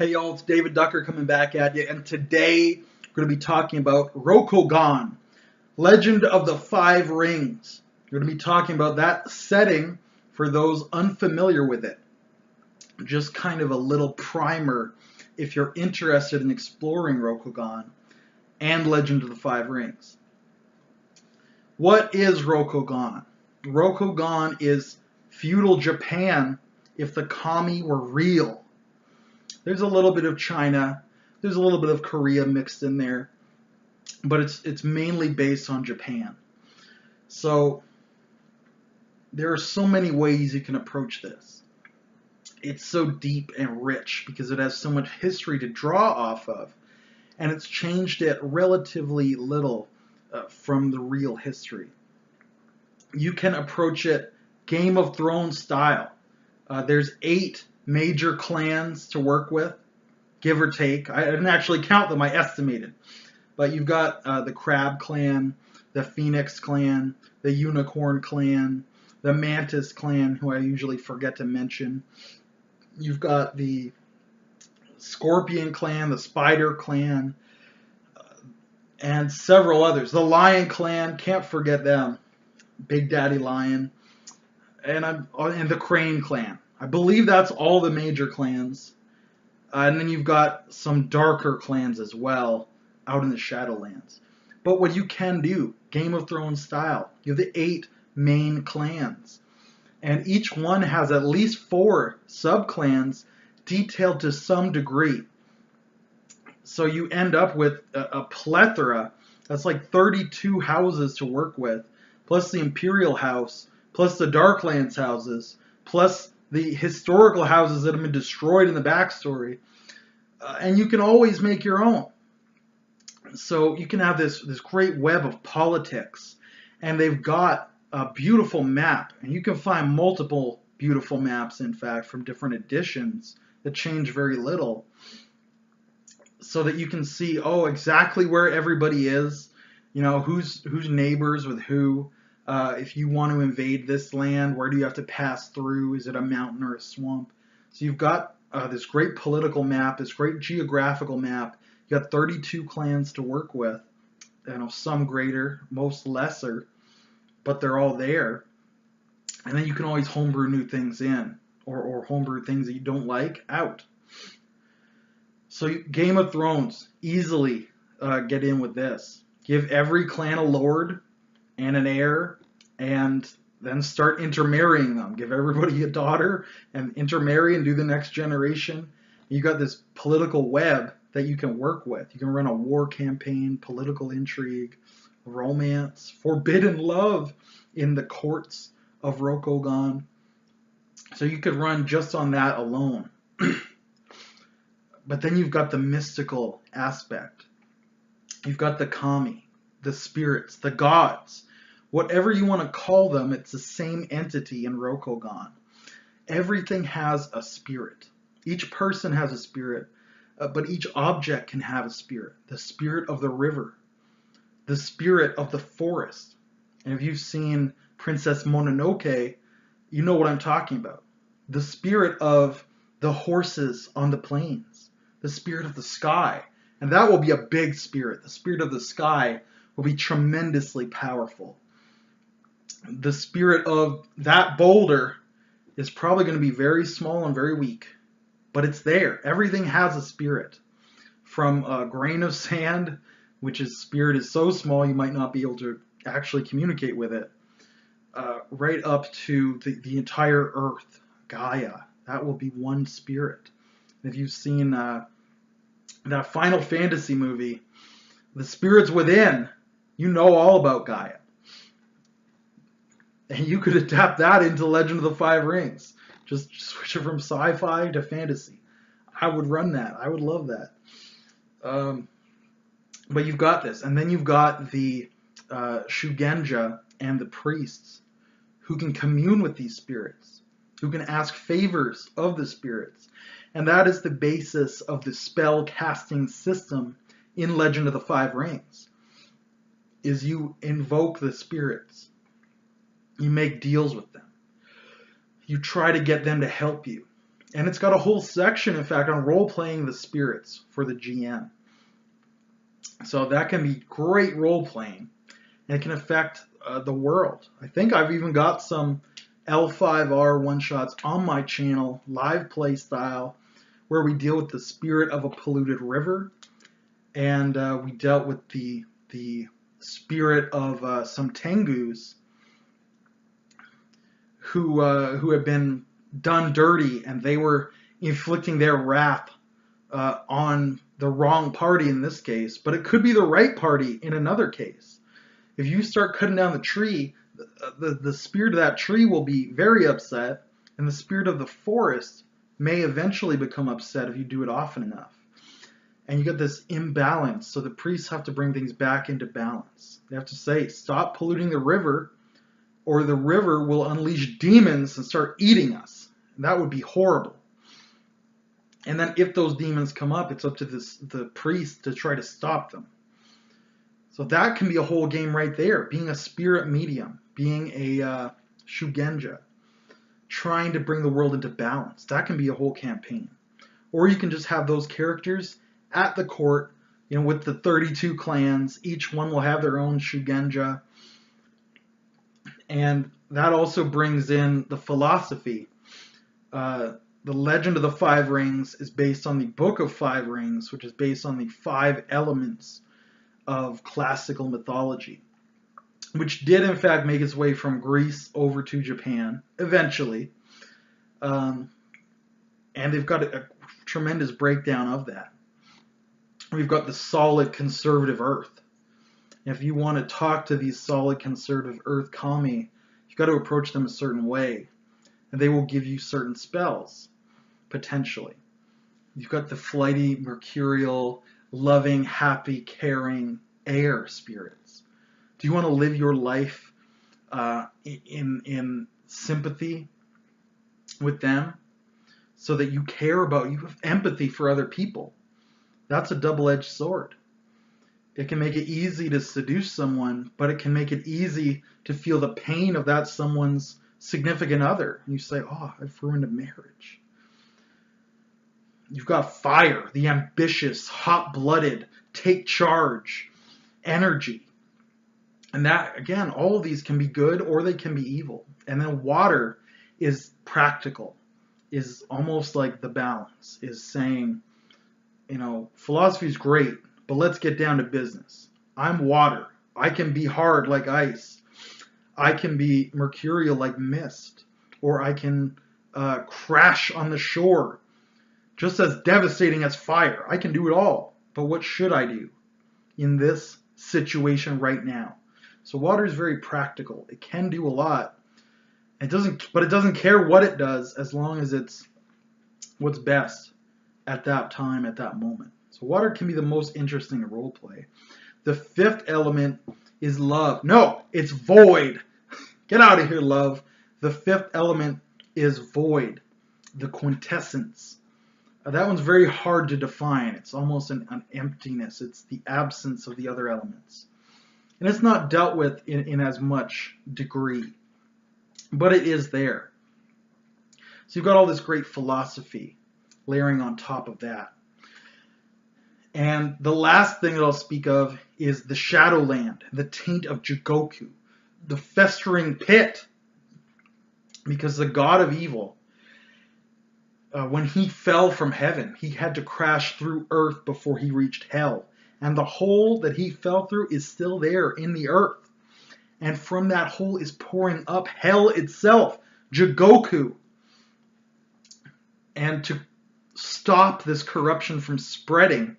Hey y'all, it's David Ducker coming back at you, and today we're going to be talking about Rokugan, Legend of the Five Rings. We're going to be talking about that setting for those unfamiliar with it. Just kind of a little primer if you're interested in exploring Rokugan and Legend of the Five Rings. What is Rokugan? Rokugan is feudal Japan if the kami were real. There's a little bit of China, there's a little bit of Korea mixed in there, but it's mainly based on Japan. So there are so many ways you can approach this. It's so deep and rich because it has so much history to draw off of, and it's changed it relatively little from the real history. You can approach it Game of Thrones style. There's 8 major clans to work with, give or take. I didn't actually count them, I estimated. But you've got the Crab Clan, the Phoenix Clan, the Unicorn Clan, the Mantis Clan, who I usually forget to mention. You've got the Scorpion Clan, the Spider Clan, and several others. The Lion Clan, can't forget them. Big Daddy Lion. And the Crane Clan. I believe that's all the major clans. And then you've got some darker clans as well out in the Shadowlands. But what you can do, Game of Thrones style, you have the 8 main clans. And each one has at least 4 sub-clans detailed to some degree. So you end up with a plethora. That's like 32 houses to work with, plus the Imperial House, plus the Darklands houses, plus the historical houses that have been destroyed in the backstory. And you can always make your own. So you can have this great web of politics. And they've got a beautiful map. And you can find multiple beautiful maps, in fact, from different editions that change very little. So that you can see, exactly where everybody is. You know, who's neighbors with who. If you want to invade this land, where do you have to pass through? Is it a mountain or a swamp? So you've got this great political map, this great geographical map. You got 32 clans to work with. You know, some greater, most lesser, but they're all there. And then you can always homebrew new things in, or homebrew things that you don't like out. So Game of Thrones, easily get in with this. Give every clan a lord and an heir, and then start intermarrying them. Give everybody a daughter and intermarry and do the next generation. You got this political web that you can work with. You can run a war campaign, political intrigue, romance, forbidden love in the courts of Rokugan. So you could run just on that alone. But then you've got the mystical aspect. You've got the kami, the spirits, the gods. Whatever you want to call them, it's the same entity in Rokugan. Everything has a spirit. Each person has a spirit, but each object can have a spirit. The spirit of the river, the spirit of the forest. And if you've seen Princess Mononoke, you know what I'm talking about. The spirit of the horses on the plains, the spirit of the sky. And that will be a big spirit. The spirit of the sky will be tremendously powerful. The spirit of that boulder is probably going to be very small and very weak, but it's there. Everything has a spirit. From a grain of sand, which is spirit is so small you might not be able to actually communicate with it, right up to the entire earth, Gaia. That will be one spirit. If you've seen that Final Fantasy movie, the spirits within, you know all about Gaia. And you could adapt that into Legend of the Five Rings. Just switch it from sci-fi to fantasy. I would run that. I would love that. But you've got this. And then you've got the Shugenja and the priests who can commune with these spirits, who can ask favors of the spirits. And that is the basis of the spell casting system in Legend of the Five Rings, is you invoke the spirits. You make deals with them. You try to get them to help you. And it's got a whole section, in fact, on role-playing the spirits for the GM. So that can be great role-playing, and it can affect the world. I think I've even got some L5R one-shots on my channel, live play style, where we deal with the spirit of a polluted river, and we dealt with the spirit of some Tengus who had been done dirty, and they were inflicting their wrath on the wrong party in this case, but it could be the right party in another case. If you start cutting down the tree, the spirit of that tree will be very upset, and the spirit of the forest may eventually become upset if you do it often enough. And you get this imbalance, so the priests have to bring things back into balance. They have to say, stop polluting the river, or the river will unleash demons and start eating us. And that would be horrible. And then if those demons come up, it's up to the priest to try to stop them. So that can be a whole game right there. Being a spirit medium, being a Shugenja, trying to bring the world into balance. That can be a whole campaign. Or you can just have those characters at the court, with the 32 clans. Each one will have their own Shugenja. And that also brings in the philosophy. The Legend of the Five Rings is based on the Book of Five Rings, which is based on the 5 elements of classical mythology, which did in fact make its way from Greece over to Japan eventually. And they've got a tremendous breakdown of that. We've got the solid conservative earth. If you want to talk to these solid conservative earth kami, you've got to approach them a certain way, and they will give you certain spells, potentially. You've got the flighty, mercurial, loving, happy, caring air spirits. Do you want to live your life in sympathy with them so that you care about, you have empathy for other people? That's a double-edged sword. It can make it easy to seduce someone, but it can make it easy to feel the pain of that someone's significant other. And you say, oh, I've ruined a marriage. You've got fire, the ambitious, hot-blooded, take charge, energy. And that, again, all of these can be good or they can be evil. And then water is practical, is almost like the balance, is saying, philosophy is great, but let's get down to business. I'm water. I can be hard like ice. I can be mercurial like mist. Or I can crash on the shore, just as devastating as fire. I can do it all. But what should I do in this situation right now? So water is very practical. It can do a lot. But it doesn't care what it does as long as it's what's best at that time, at that moment. So water can be the most interesting to role play. The 5th element is love. No, it's void. Get out of here, love. The 5th element is void, the quintessence. That one's very hard to define. It's almost an emptiness. It's the absence of the other elements. And it's not dealt with in as much degree, but it is there. So you've got all this great philosophy layering on top of that. And the last thing that I'll speak of is the Shadowland, the taint of Jigoku, the festering pit. Because the god of evil, when he fell from heaven, he had to crash through earth before he reached hell. And the hole that he fell through is still there in the earth. And from that hole is pouring up hell itself, Jigoku. And to stop this corruption from spreading,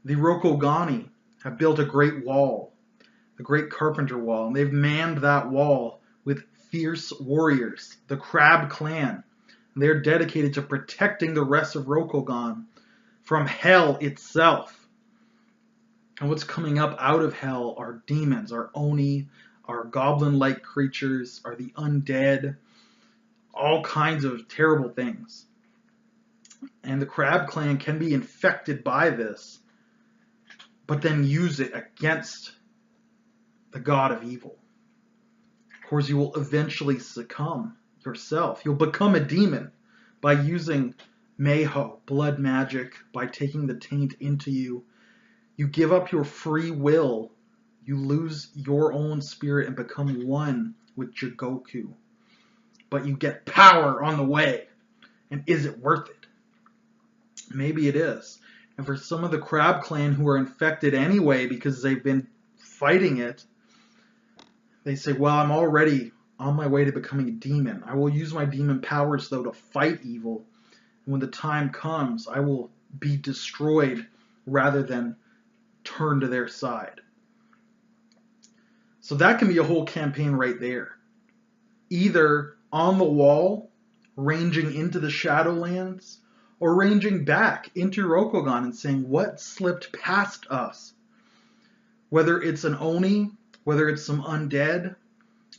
the Rokogani have built a great wall, the Great Carpenter Wall, and they've manned that wall with fierce warriors, the Crab Clan. They're dedicated to protecting the rest of Rokogan from hell itself. And what's coming up out of hell are demons, are Oni, are goblin-like creatures, are the undead, all kinds of terrible things. And the Crab Clan can be infected by this, but then use it against the god of evil. Of course, you will eventually succumb yourself. You'll become a demon, by using Mayho, blood magic, by taking the taint into you. You give up your free will. You lose your own spirit and become one with Jigoku. But you get power on the way. And is it worth it? Maybe it is. And for some of the Crab Clan who are infected anyway because they've been fighting it, they say, well, I'm already on my way to becoming a demon. I will use my demon powers, though, to fight evil. And when the time comes, I will be destroyed rather than turn to their side. So that can be a whole campaign right there. Either on the wall, ranging into the Shadowlands, or ranging back into Rokugan and saying, what slipped past us? Whether it's an Oni, whether it's some undead,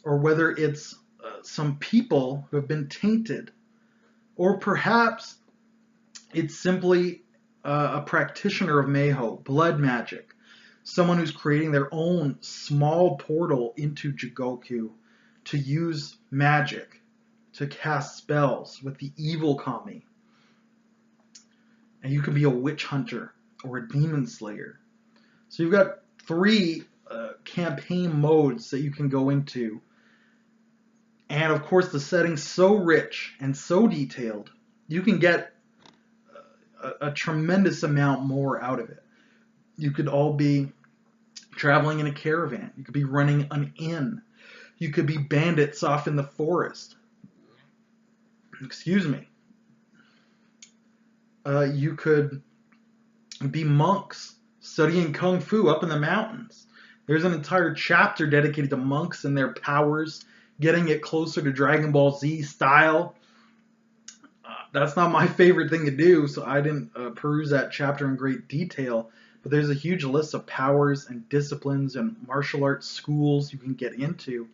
or whether it's some people who have been tainted, or perhaps it's simply a practitioner of Mayho, blood magic, someone who's creating their own small portal into Jigoku to use magic, to cast spells with the evil kami. And you can be a witch hunter or a demon slayer. So you've got 3 campaign modes that you can go into. And of course, the setting's so rich and so detailed, you can get a tremendous amount more out of it. You could all be traveling in a caravan. You could be running an inn. You could be bandits off in the forest. Excuse me. You could be monks studying Kung Fu up in the mountains. There's an entire chapter dedicated to monks and their powers, getting it closer to Dragon Ball Z style. That's not my favorite thing to do, so I didn't peruse that chapter in great detail. But there's a huge list of powers and disciplines and martial arts schools you can get into.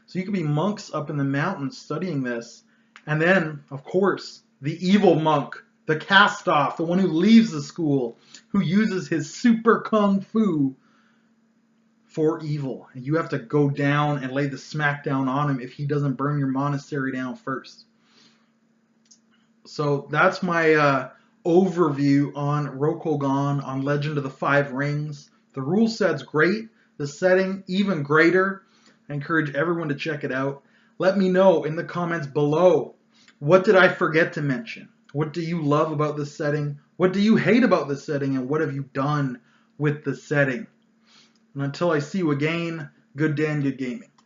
So you could be monks up in the mountains studying this. And then, of course, the evil monk, the cast-off, the one who leaves the school, who uses his super Kung Fu for evil. And you have to go down and lay the smackdown on him if he doesn't burn your monastery down first. So that's my overview on Rokugan, on Legend of the Five Rings. The rule set's great. The setting, even greater. I encourage everyone to check it out. Let me know in the comments below, what did I forget to mention? What do you love about the setting? What do you hate about the setting? And what have you done with the setting? And until I see you again, good day and good gaming.